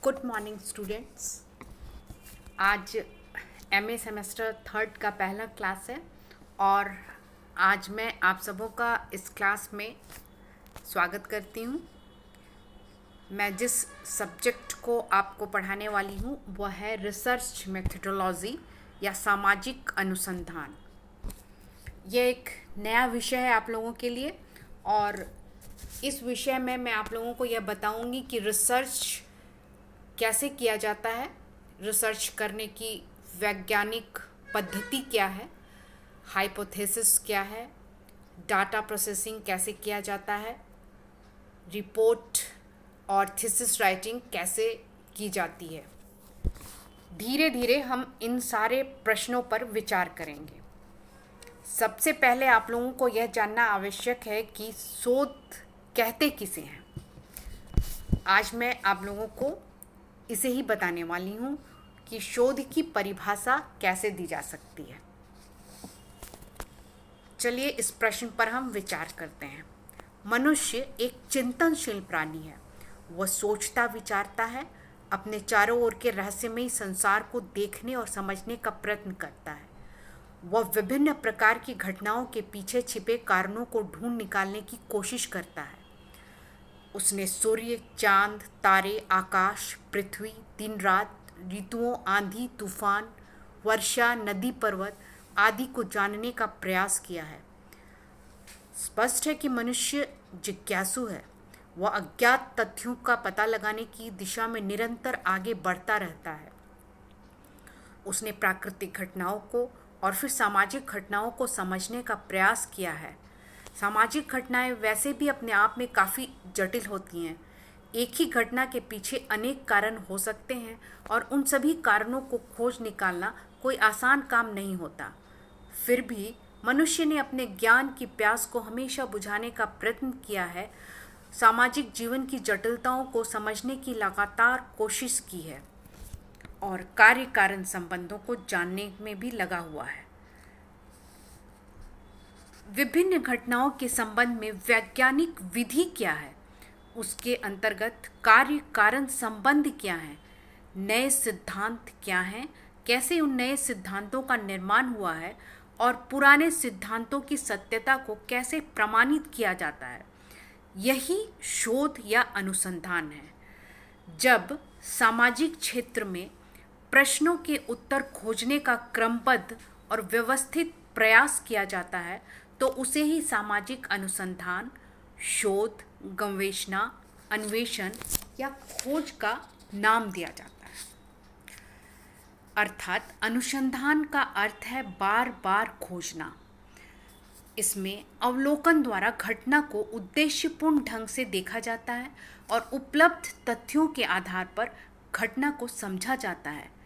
Good morning students. आज MA semester third का पहला क्लास है और आज मैं आप सबों का इस क्लास में स्वागत करती हूँ। मैं जिस सब्जेक्ट को आपको पढ़ाने वाली हूँ वह है रिसर्च मेथडोलॉजी या सामाजिक अनुसंधान। यह एक नया विषय है आप लोगों के लिए और इस विषय में मैं आप लोगों को यह बताऊंगी कि रिसर्च कैसे किया जाता है, रिसर्च करने की वैज्ञानिक पद्धति क्या है, हाइपोथेसिस क्या है, डाटा प्रोसेसिंग कैसे किया जाता है, रिपोर्ट और थीसिस राइटिंग कैसे की जाती है। धीरे धीरे हम इन सारे प्रश्नों पर विचार करेंगे। सबसे पहले आप लोगों को यह जानना आवश्यक है कि शोध कहते किसे हैं। आज मैं आप लोगों को इसे ही बताने वाली हूँ कि शोध की परिभाषा कैसे दी जा सकती है। चलिए इस प्रश्न पर हम विचार करते हैं। मनुष्य एक चिंतनशील प्राणी है। वह सोचता विचारता है, अपने चारों ओर के रहस्यमयी संसार को देखने और समझने का प्रयत्न करता है। वह विभिन्न प्रकार की घटनाओं के पीछे छिपे कारणों को ढूंढ निकालने की कोशिश करता है। उसने सूर्य, चांद, तारे, आकाश, पृथ्वी, दिन रात, ऋतुओं, आंधी, तूफान, वर्षा, नदी, पर्वत आदि को जानने का प्रयास किया है। स्पष्ट है कि मनुष्य जिज्ञासु है। वह अज्ञात तथ्यों का पता लगाने की दिशा में निरंतर आगे बढ़ता रहता है। उसने प्राकृतिक घटनाओं को और फिर सामाजिक घटनाओं को समझने का प्रयास किया है। सामाजिक घटनाएं वैसे भी अपने आप में काफ़ी जटिल होती हैं। एक ही घटना के पीछे अनेक कारण हो सकते हैं और उन सभी कारणों को खोज निकालना कोई आसान काम नहीं होता। फिर भी मनुष्य ने अपने ज्ञान की प्यास को हमेशा बुझाने का प्रयत्न किया है। सामाजिक जीवन की जटिलताओं को समझने की लगातार कोशिश की है और कार्य कारण संबंधों को जानने में भी लगा हुआ है। विभिन्न घटनाओं के संबंध में वैज्ञानिक विधि क्या है, उसके अंतर्गत कार्य कारण संबंध क्या है, नए सिद्धांत क्या हैं, कैसे उन नए सिद्धांतों का निर्माण हुआ है और पुराने सिद्धांतों की सत्यता को कैसे प्रमाणित किया जाता है, यही शोध या अनुसंधान है। जब सामाजिक क्षेत्र में प्रश्नों के उत्तर खोजने का क्रमबद्ध और व्यवस्थित प्रयास किया जाता है तो उसे ही सामाजिक अनुसंधान, शोध, गवेषणा, अन्वेषण या खोज का नाम दिया जाता है। अर्थात अनुसंधान का अर्थ है बार बार खोजना। इसमें अवलोकन द्वारा घटना को उद्देश्यपूर्ण ढंग से देखा जाता है और उपलब्ध तथ्यों के आधार पर घटना को समझा जाता है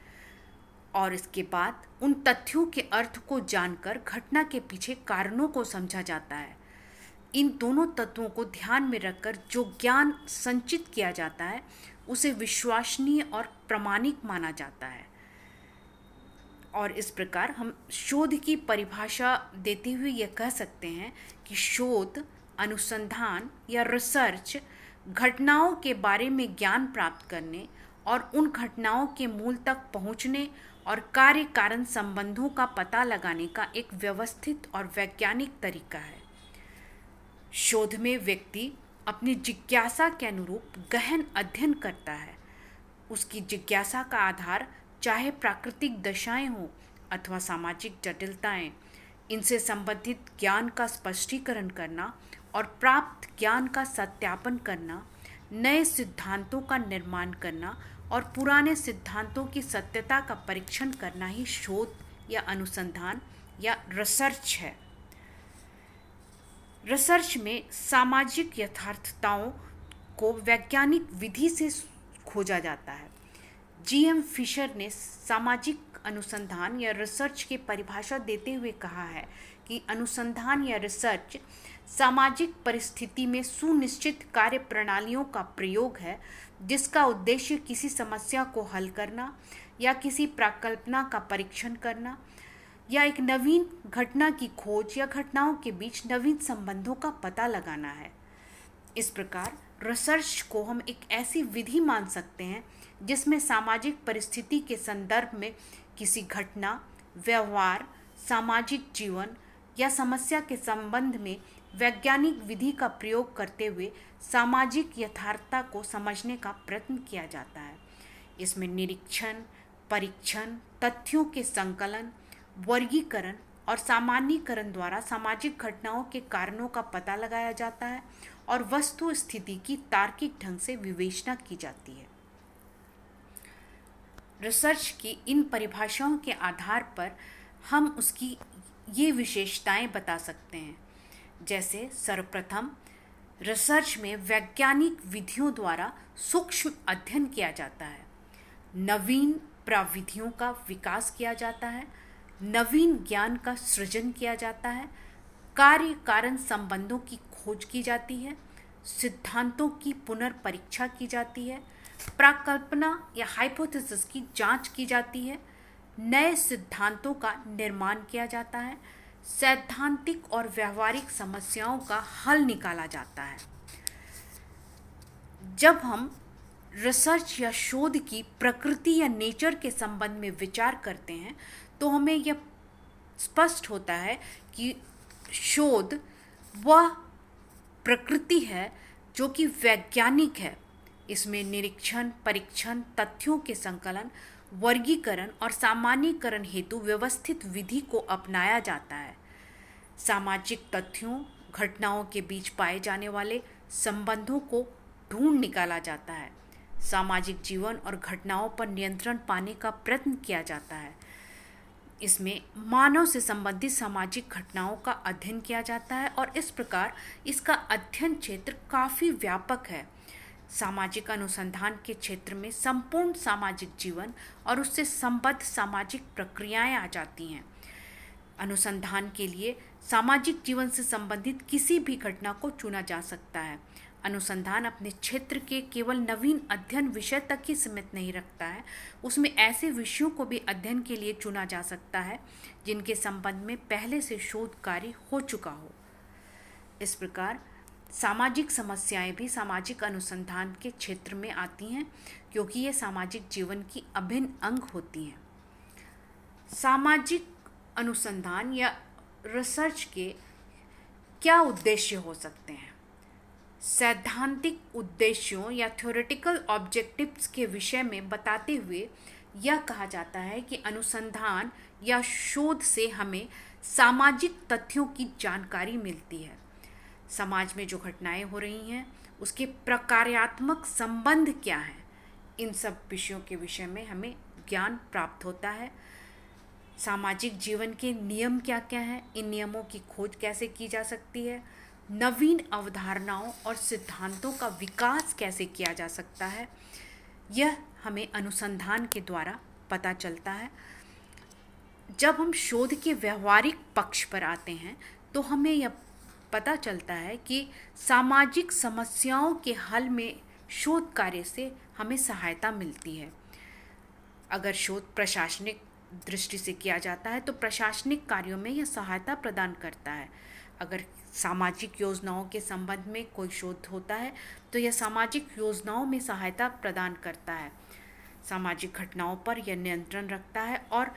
और इसके बाद उन तथ्यों के अर्थ को जानकर घटना के पीछे कारणों को समझा जाता है। इन दोनों तत्वों को ध्यान में रखकर जो ज्ञान संचित किया जाता है उसे विश्वसनीय और प्रामाणिक माना जाता है। और इस प्रकार हम शोध की परिभाषा देते हुए यह कह सकते हैं कि शोध, अनुसंधान या रिसर्च घटनाओं के बारे में ज्ञान प्राप्त करने और उन घटनाओं के मूल तक पहुंचने और कार्य कारण संबंधों का पता लगाने का एक व्यवस्थित और वैज्ञानिक तरीका है। शोध में व्यक्ति अपनी जिज्ञासा के अनुरूप गहन अध्ययन करता है। उसकी जिज्ञासा का आधार चाहे प्राकृतिक दशाएं हों अथवा सामाजिक जटिलताएं, इनसे संबंधित ज्ञान का स्पष्टीकरण करना और प्राप्त ज्ञान का सत्यापन करना, नए सिद्धांतों का निर्माण करना और पुराने सिद्धांतों की सत्यता का परीक्षण करना ही शोध या अनुसंधान या रिसर्च है। रिसर्च में सामाजिक यथार्थताओं को वैज्ञानिक विधि से खोजा जाता है। जी.एम. फिशर ने सामाजिक अनुसंधान या रिसर्च की परिभाषा देते हुए कहा है कि अनुसंधान या रिसर्च सामाजिक परिस्थिति में सुनिश्चित कार्य प्रणालियों का प्रयोग है जिसका उद्देश्य किसी समस्या को हल करना या किसी परिकल्पना का परीक्षण करना या एक नवीन घटना की खोज या घटनाओं के बीच नवीन संबंधों का पता लगाना है। इस प्रकार रिसर्च को हम एक ऐसी विधि मान सकते हैं जिसमें सामाजिक परिस्थिति के संदर्भ में किसी घटना, व्यवहार, सामाजिक जीवन या समस्या के संबंध में वैज्ञानिक विधि का प्रयोग करते हुए सामाजिक यथार्थता को समझने का प्रयत्न किया जाता है। इसमें निरीक्षण, परीक्षण, तथ्यों के संकलन, वर्गीकरण और सामान्यीकरण द्वारा सामाजिक घटनाओं के कारणों का पता लगाया जाता है और वस्तु स्थिति की तार्किक ढंग से विवेचना की जाती है। रिसर्च की इन परिभाषाओं के आधार पर हम उसकी ये विशेषताएं बता सकते हैं। जैसे सर्वप्रथम, रिसर्च में वैज्ञानिक विधियों द्वारा सूक्ष्म अध्ययन किया जाता है, नवीन प्रविधियों का विकास किया जाता है, नवीन ज्ञान का सृजन किया जाता है, कार्य कारण संबंधों की खोज की जाती है, सिद्धांतों की पुनर्परीक्षा की जाती है, प्राकल्पना या हाइपोथेसिस की जांच की जाती है, नए सिद्धांतों का निर्माण किया जाता है, सैद्धांतिक और व्यवहारिक समस्याओं का हल निकाला जाता है। जब हम रिसर्च या शोध की प्रकृति या नेचर के संबंध में विचार करते हैं तो हमें यह स्पष्ट होता है कि शोध वह प्रकृति है जो कि वैज्ञानिक है। इसमें निरीक्षण, परीक्षण, तथ्यों के संकलन, वर्गीकरण और सामान्यीकरण हेतु व्यवस्थित विधि को अपनाया जाता है। सामाजिक तथ्यों, घटनाओं के बीच पाए जाने वाले संबंधों को ढूंढ निकाला जाता है। सामाजिक जीवन और घटनाओं पर नियंत्रण पाने का प्रयत्न किया जाता है। इसमें मानव से संबंधित सामाजिक घटनाओं का अध्ययन किया जाता है और इस प्रकार इसका अध्ययन क्षेत्र काफ़ी व्यापक है। सामाजिक अनुसंधान के क्षेत्र में संपूर्ण सामाजिक जीवन और उससे संबद्ध सामाजिक प्रक्रियाएं आ जाती हैं। अनुसंधान के लिए सामाजिक जीवन से संबंधित किसी भी घटना को चुना जा सकता है। अनुसंधान अपने क्षेत्र के केवल नवीन अध्ययन विषय तक ही सीमित नहीं रखता है, उसमें ऐसे विषयों को भी अध्ययन के लिए चुना जा सकता है जिनके संबंध में पहले से शोध कार्य हो चुका हो। इस प्रकार सामाजिक समस्याएं भी सामाजिक अनुसंधान के क्षेत्र में आती हैं क्योंकि ये सामाजिक जीवन की अभिन्न अंग होती हैं। सामाजिक अनुसंधान या रिसर्च के क्या उद्देश्य हो सकते हैं? सैद्धांतिक उद्देश्यों या थ्योरेटिकल ऑब्जेक्टिव्स के विषय में बताते हुए यह कहा जाता है कि अनुसंधान या शोध से हमें सामाजिक तथ्यों की जानकारी मिलती है। समाज में जो घटनाएं हो रही हैं उसके प्रकार्यात्मक संबंध क्या हैं, इन सब विषयों के विषय में हमें ज्ञान प्राप्त होता है। सामाजिक जीवन के नियम क्या क्या हैं, इन नियमों की खोज कैसे की जा सकती है, नवीन अवधारणाओं और सिद्धांतों का विकास कैसे किया जा सकता है, यह हमें अनुसंधान के द्वारा पता चलता है। जब हम शोध के व्यवहारिक पक्ष पर आते हैं तो हमें यह पता चलता है कि सामाजिक समस्याओं के हल में शोध कार्य से हमें सहायता मिलती है। अगर शोध प्रशासनिक दृष्टि से किया जाता है तो प्रशासनिक कार्यों में यह सहायता प्रदान करता है। अगर सामाजिक योजनाओं के संबंध में कोई शोध होता है तो यह सामाजिक योजनाओं में सहायता प्रदान करता है। सामाजिक घटनाओं पर यह नियंत्रण रखता है और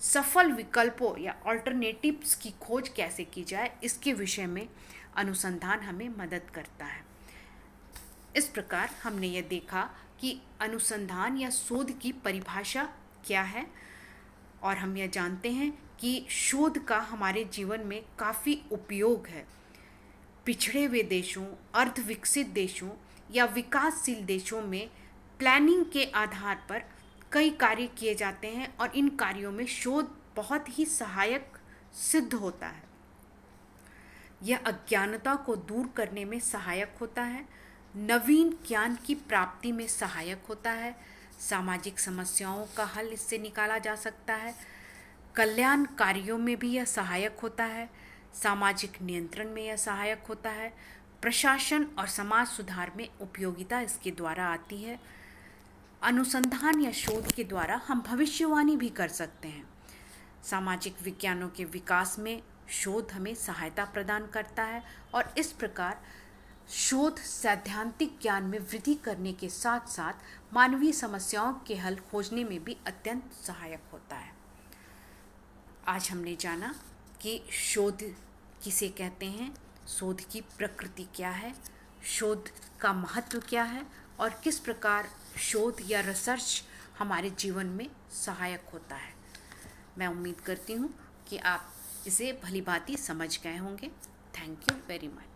सफल विकल्पों या ऑल्टरनेटिव्स की खोज कैसे की जाए इसके विषय में अनुसंधान हमें मदद करता है। इस प्रकार हमने ये देखा कि अनुसंधान या शोध की परिभाषा क्या है और हम यह जानते हैं कि शोध का हमारे जीवन में काफ़ी उपयोग है। पिछड़े हुए देशों, अर्धविकसित देशों या विकासशील देशों में प्लानिंग के आधार पर कई कार्य किए जाते हैं और इन कार्यों में शोध बहुत ही सहायक सिद्ध होता है। यह अज्ञानता को दूर करने में सहायक होता है, नवीन ज्ञान की प्राप्ति में सहायक होता है, सामाजिक समस्याओं का हल इससे निकाला जा सकता है, कल्याण कार्यों में भी यह सहायक होता है, सामाजिक नियंत्रण में यह सहायक होता है, प्रशासन और समाज सुधार में उपयोगिता इसके द्वारा आती है। अनुसंधान या शोध के द्वारा हम भविष्यवाणी भी कर सकते हैं। सामाजिक विज्ञानों के विकास में शोध हमें सहायता प्रदान करता है और इस प्रकार शोध सैद्धांतिक ज्ञान में वृद्धि करने के साथ साथ मानवीय समस्याओं के हल खोजने में भी अत्यंत सहायक होता है। आज हमने जाना कि शोध किसे कहते हैं, शोध की प्रकृति क्या है, शोध का महत्व क्या है और किस प्रकार शोध या रिसर्च हमारे जीवन में सहायक होता है। मैं उम्मीद करती हूँ कि आप इसे भली भांति समझ गए होंगे। Thank you very much.